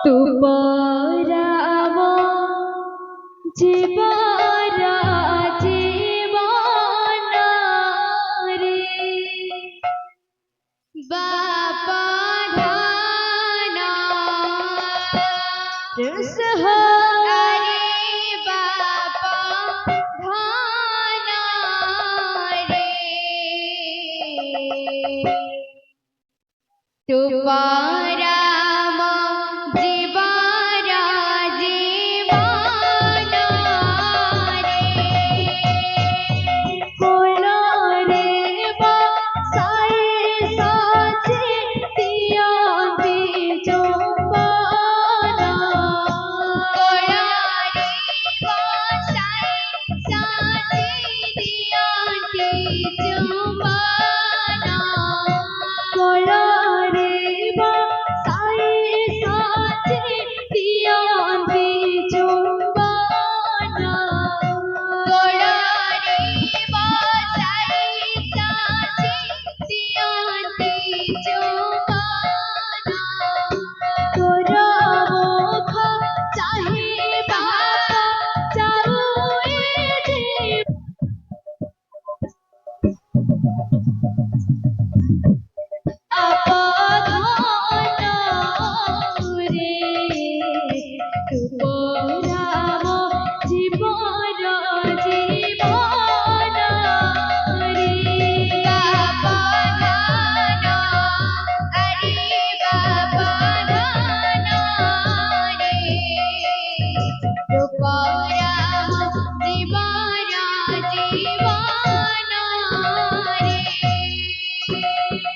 ତୁମରାମ ଜୀବନ ଜୀବନରେ ବାପା ଧାନ ରସହ ଆରେ ବାପା ଧାନରେ ତୁମରାମ ଜୀବନ ଜୀବନରେ କୋଳରେ ବସାଇ ସାଜି ଦିଅନ୍ତି ଚୁମ୍ବନ କୋଳରେ ବସାଇ ସାଜି ଦିଅନ୍ତି ଚୁମ୍ବନ କୋଳରେ ବସାଇ ସାଜି ଦିଅନ୍ତି ଚୁମ୍ବନ କୋଳରେ ବସାଇ ସାଜି ଦିଅନ୍ତି ଚୁମ୍ବନ ତୋର ମୁଖ ଚାହିଁ ବାପା ଯାଉ ଏ ଆପଧାନରେ ତୁମରାମ ଜୀବନ ଜୀବନରେ ବାପା ଧାନ ଆରେ ବାପା ଧାନରେ ତୁମରାମ ଜୀବନ ଜୀବନରେ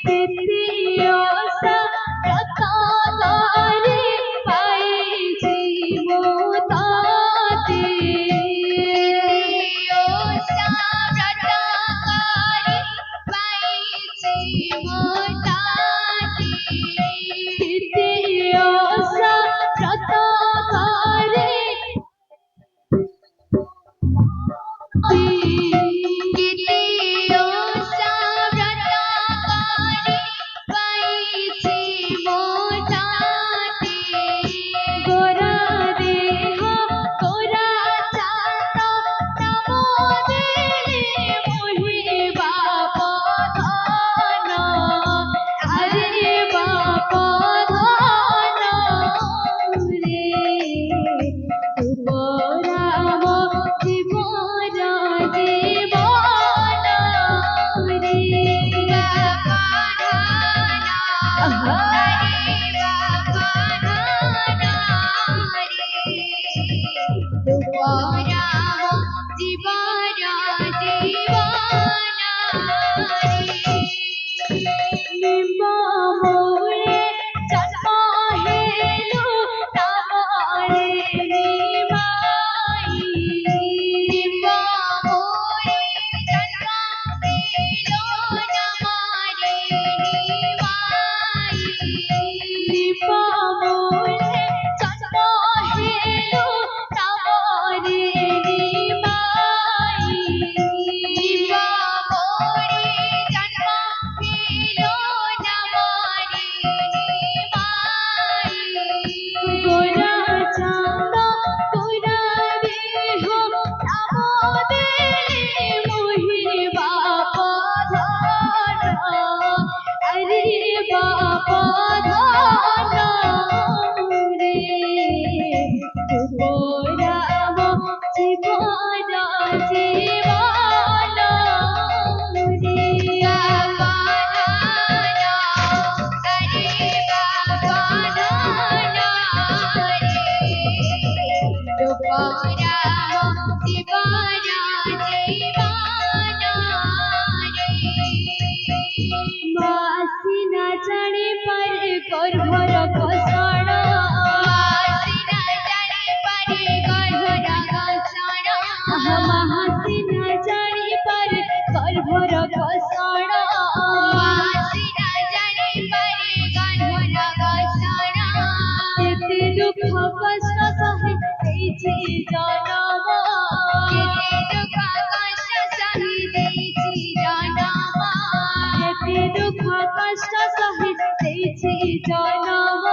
ଦ୍ୱିତୀୟ ବ୍ରତଘରେ ପାଇଛି ମୁଁ ତାତେ ବ୍ରତଘରେ ପାଇଛି ମୁଁ ତାତେ ଦ୍ୱିତୀୟ ବ୍ରତଘରେ ଦ୍ୱିତୀୟ ବ୍ରତଘରେ ପାଇଛି ମୁଁ ତାତେ ଗୋରା ଦେହ ଗୋରା ଚାନ୍ଦ ନାମ ଦେଲେ ମୋହି ବାପ ଧନ ଆରେ ବାପ ଧନରେ ତୁମରାମ ଜୀବନ ଜୀବନରେ ବାପା ଧାନ ଆରେ ବାପା ଧାନରେ ତୁମରାମ ଜୀବନ ଜୀବନରେ ନିମ୍ବ ମୂଳେ ଜନ୍ମ ହେଲୁ ନାମରେ ନିମାଇ ନିମ୍ବ ମୂଳେ ଜନ୍ମ ହେଲୁ ନାମରେ ନିମାଇ ନିମ୍ବ ମୂଳେ ଜନ୍ମ ହେଲୁ ନାମରେ ନିମାଇ ନିମ୍ବ ମୂଳେ ଜନ୍ମ ହେଲୁ ନାମରେ ନିମାଇ ଗୋରା ଚାନ୍ଦ ଗୋରା ଦେହ ନାମ ଦେଲେ ମୋହି ବାପ ଧନ ଆରେ ବାପ ଧନରେ ତୁମରାମ ଜୀବନ ଜୀବନରେ ବାପା ଧାନ ଆରେ ବାପା ଧାନରେ ତୁମରାମ ଜୀବନ ଜୀବନରେ ମାସି ନା ଜାଣି ପାରେ ଗର୍ଭର କଷଣ ମାସି ନା ଜାଣି ପାରେ ଗର୍ଭର କଷଣ ମାସି ନା ଜାଣି ପାରେ ଗର୍ଭର କଷଣ ମାସି ନା ଜାଣି ପାରେ ଗର୍ଭର କଷଣ କେତେ ଦୁଃଖ କଷ୍ଟ ସହି ଦେଇଛି ଜନମ କେତେ ଦୁଃଖ କଷ୍ଟ ସହି ଦେଇଛି ଜନମ କେତେ ଦୁଃଖ কষ্ট সহি দেইছি জনম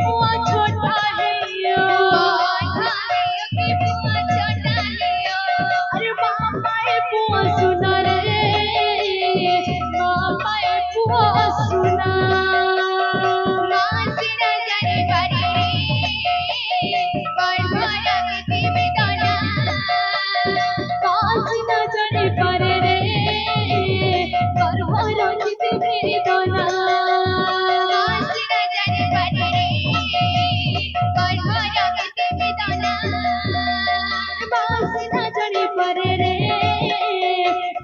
पुआ छोटा लियो भाभी की पुआ छोटा लियो अरे मामाए पुआ सुना रे मामाए पुआ सुना मासी ना जाने पारी रे गड़बड़ा गति में दाना मासी ना जाने पारे रे गड़बड़ा गति में दाना मासी ना जाने पारे रे गड़बड़ा गति में दाना मासी ना जाने पारे रे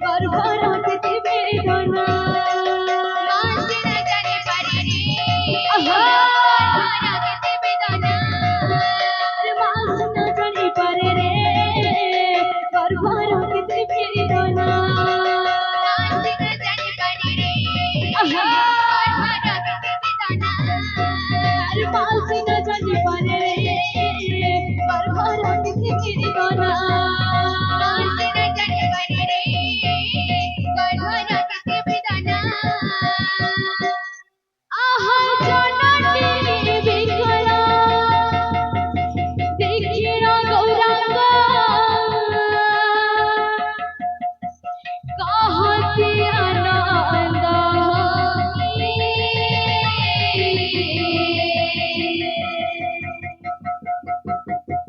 गड़बड़ा गति में दाना मासी ना जाने पारे रे गड़बड़ा गति में दाना मासी ना जाने पारे रे गड़बड़ा गति में दाना मासी ना जाने पारे रे गड़बड़ा गति में दाना मासी ना जाने पारे रे गड़बड़ा गति में दाना मासी ना जाने पारे रे गड़बड़ा गति में दाना आहा जननी बिकला देखिरा गौरांग कहती आनंद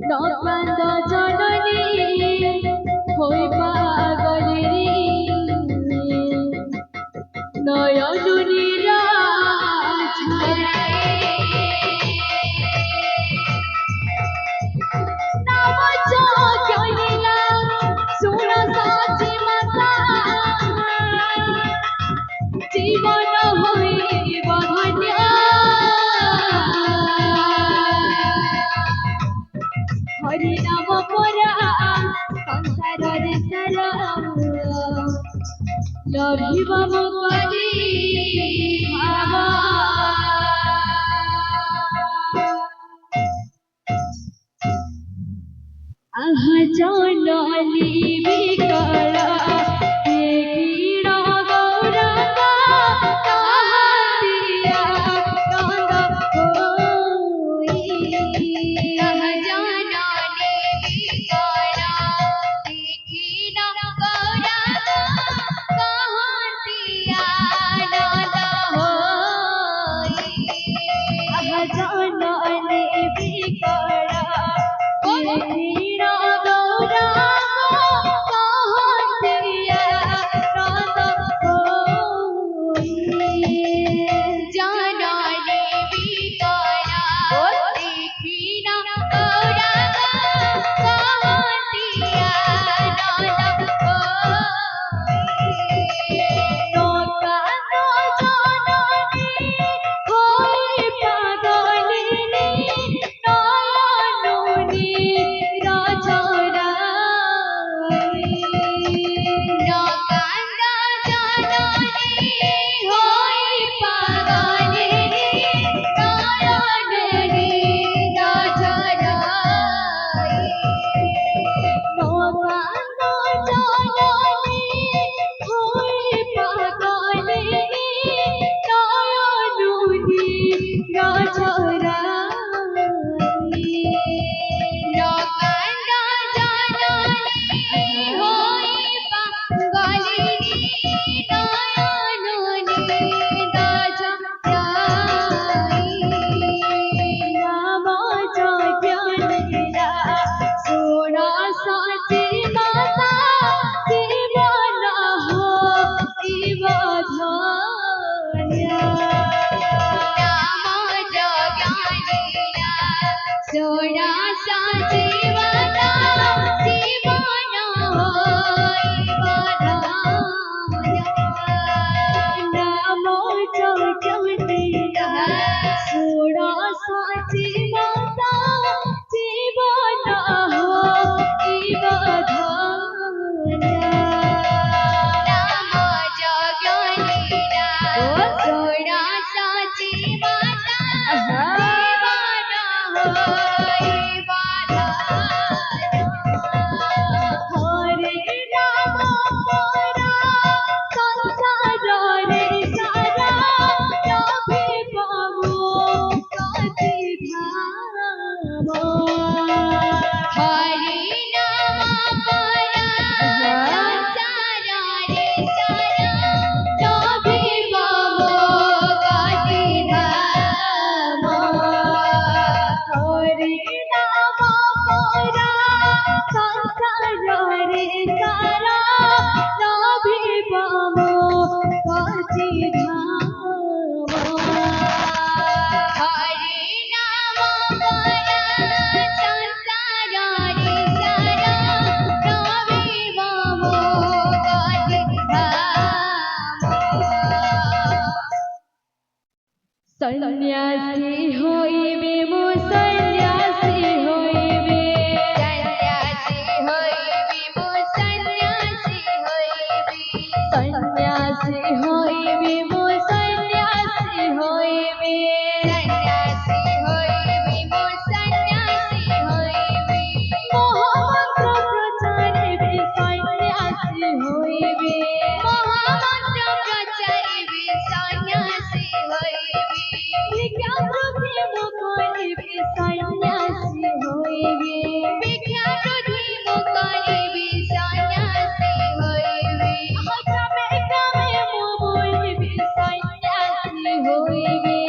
नकांद जननी होई पागल नयनु निराज नाम जगनिला सुन साची माता जीवन होई बधन्य हरि नाम परा संसार रे सारा लभिब मुकरी भावा आह जननी बिकला देखिरा गौरांग कहतिया नंद होई आह जननी बिकला देखिरा गौरांग कहतिया नंद होई आह जननी बिकला देखिरा गौरांग कहतिया नंद होई जननी बिकला देखिरा गौरांग कहतिया नंद होई नकांद जननी होई पागलिनी नयनु निराज नकांद जननी होई पागलिनी नयनु निराज नकांद जननी होई पागलिनी नयनु निराज नकांद जननी होई पागलिनी नयनु निराज नाम जगनिला सुन साची माता जीवन होई बधन्य नाम जगनिला सुन साची माता जीवन होई बधन्य नाम जगनिला सुन साची माता जीवन होई बधन्य नाम जगनिला सुन साची माता जीवन होई बधन्य हरे नाम परा संसार रे सारा लभिब मुक्ति ধাম হরি নাম পরা সংসারে সারা নভি মম গতি ধাম হরি নাম পরা সংসারে সারা নভি মম গতি ধাম হরি নাম পরা সংসারে সারা নভি মম গতি ধাম সন্ন্যাসী হইবে মো সন্ন্যাসী হইবে সন্ন্যাসী হইবে মো সন্ন্যাসী হইবে সন্ন্যাসী হইবে মো সন্ন্যাসী হইবে সন্ন্যাসী হইবে মো সন্ন্যাসী হইবে মহামন্ত্র প্রচারিবে সন্ন্যাসী হইবে মহামন্ত্র প্রচারিবে সন্ন্যাসী হইবে ভিক্ষা প্রতিম করিবে সন্ন্যাসী হইবে ভিক্ষা প্রতিম করিবে সন্ন্যাসী হইবে গ্রামে গ্রামে মো বলিবে সন্ন্যাসী হইবে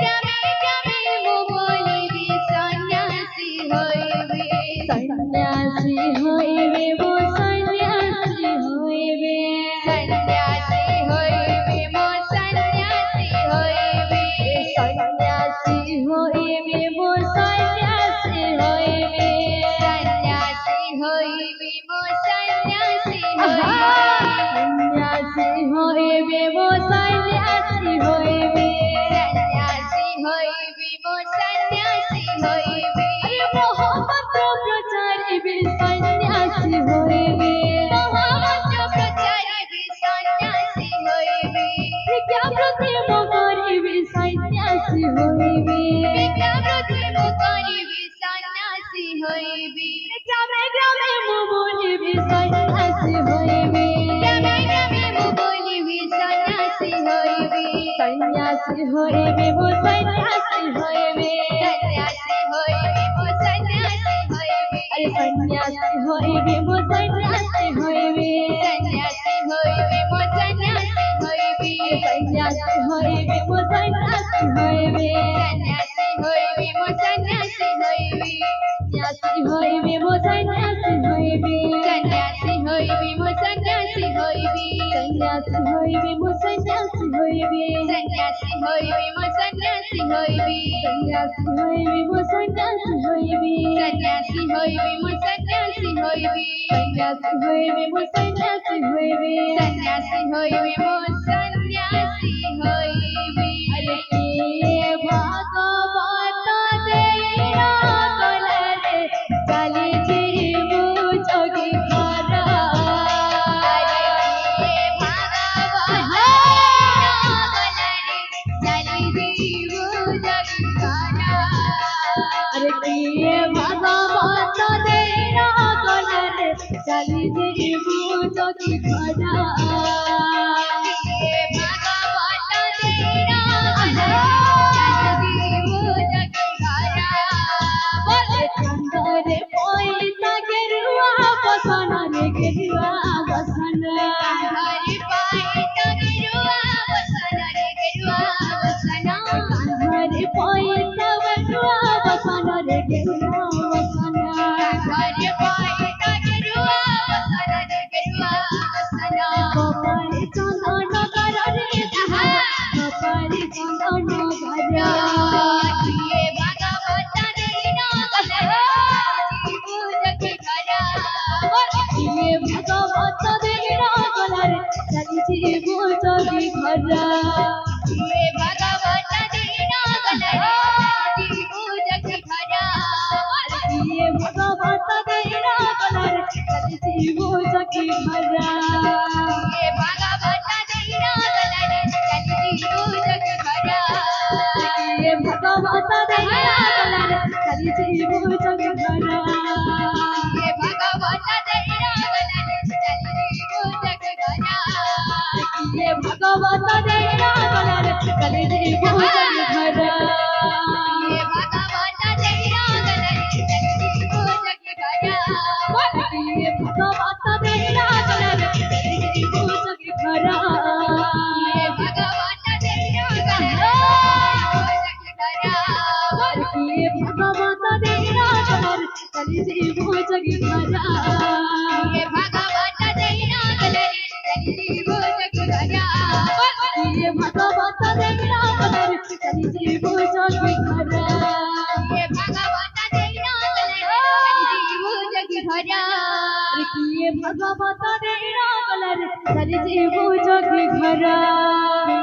গ্রামে গ্রামে মো বলিবে সন্ন্যাসী হইবে সন্ন্যাসী হইবে মো সন্ন্যাসী হইবে সন্ন্যাসী হইবে মো সন্ন্যাসী হইবে সন্ন্যাসী হইবে মো সন্ন্যাসী হইবে সন্ন্যাসী হইবে মো সন্ন্যাসী হইবে সন্ন্যাসী হইবে মো সন্ন্যাসী হইবে সন্ন্যাসী হইবে মো সন্ন্যাসী হইবে মহামন্ত্র প্রচারিবে সন্ন্যাসী হইবে মহামন্ত্র প্রচারিবে সন্ন্যাসী হইবে ভিক্ষা প্রতিম করিবে সন্ন্যাসী হইবে ভিক্ষা প্রতিম করিবে সন্ন্যাসী হইবে গ্রামে গ্রামে মো বলিবে সন্ন্যাসী হইবে গ্রামে গ্রামে মো বলিবে সন্ন্যাসী হইবে সন্ন্যাসী হইবে মো সন্ন্যাসী হইবে সন্ন্যাসী হইবে মো সন্ন্যাসী হইবে আরে সন্ন্যাসী হইবে মো সন্ন্যাসী হইবে সন্ন্যাসী হইবে মো সন্ন্যাসী হইবে সন্ন্যাসী হইবে মো সন্ন্যাসী হইবে সন্ন্যাসী হইবে মো সন্ন্যাসী হইবে সন্ন্যাসী হইবে মো সন্ন্যাসী হইবে সন্ন্যাসী হইবে মো সন্ন্যাসী হইবে সন্ন্যাসী হইবে মো সন্ন্যাসী হইবে সন্ন্যাসী হইবে মো সন্ন্যাসী হইবে সন্ন্যাসী হইবে মো সন্ন্যাসী হইবে সন্ন্যাসী হইবে মো সন্ন্যাসী হইবে সন্ন্যাসী হইবে মো সন্ন্যাসী হইবে সন্ন্যাসী হইবে মো সন্ন্যাসী হইবে আরে কে ভাগবত দেইরা গলারে চালি জীব যোগী ঘরা আরে কে ভাগবত দেইরা গলারে চালি জীব যোগী ঘরা আরে কে ভাগবত দেইরা গলারে চালি জীব যোগী ঘরা ভাগবত দেইরা চালি জীব যোগী ঘরা বলে চন্দরে পয়সা গেরুয়া বসন রে গেরুয়া বসন কাঁধরে পয়সা গেরুয়া বসন রে গেরুয়া বসন কাঁধরে পয়সা গেরুয়া বসন রে গেরুয়া বসন কাঁধরে পয়সা গেরুয়া বসন রে গেরুয়া বসন কপালে চন্দন গরে যাহা কপালে চন্দন গরে দিয়ে ভাগবত দেইরা গলারে জীব যোগী ঘরা দিয়ে ভাগবত দেইরা গলারে চালি জীব যোগী ঘরা দিয়ে ভাগবত দেইরা গলারে জীব যোগী ঘরা चली जीवो जग घरा ये भगवत देना गलरी चली जीवो जग घरा ये भगवत देना गलरी चली जीवो जग घरा ये भगवत देना गलरी चली जीवो जग घरा ये भगवत देना गलरी चली जीवो जग घरा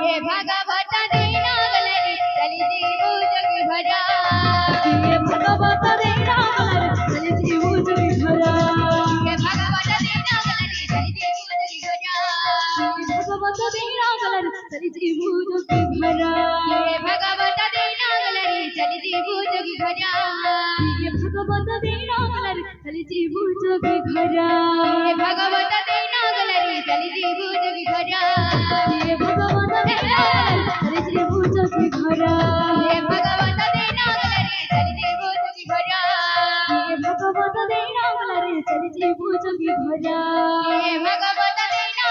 ये भगवत देना गलरी चली जीवो जग घरा ये भगवत देना गलरी चली जीवो जग घरा ये भगवत देना गलरी चली जीवो जग घरा ये भगवत देना गलरी चली जीवो जग घरा ये भगवत देना गलरी चली जीवो जग घरा ये भगवत देना गलरी चली जीवो जग घरा ये भगवत देना गलरी चली जीवो जग घरा ये भगवत देना गलरी चली जीवो जग घरा ये भगवत देना गलरी चली जीवो जग घरा ये भगवत देना गलरी चली जीवो जग घरा ये भगवत देना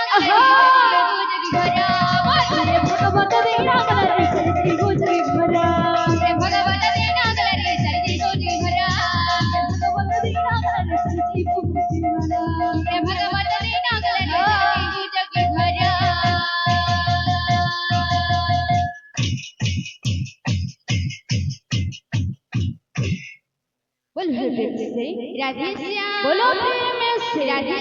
गलरी चली जीवो जग घरा ये भगवत देना गलरी चली जीवो जग घरा ये भगवत देना गलरी चली जीवो जग घरा ये भगवत देना गलरी चली जीवो जग घरा बोलो प्रेम से राधे श्याम बोलो प्रेम से राधे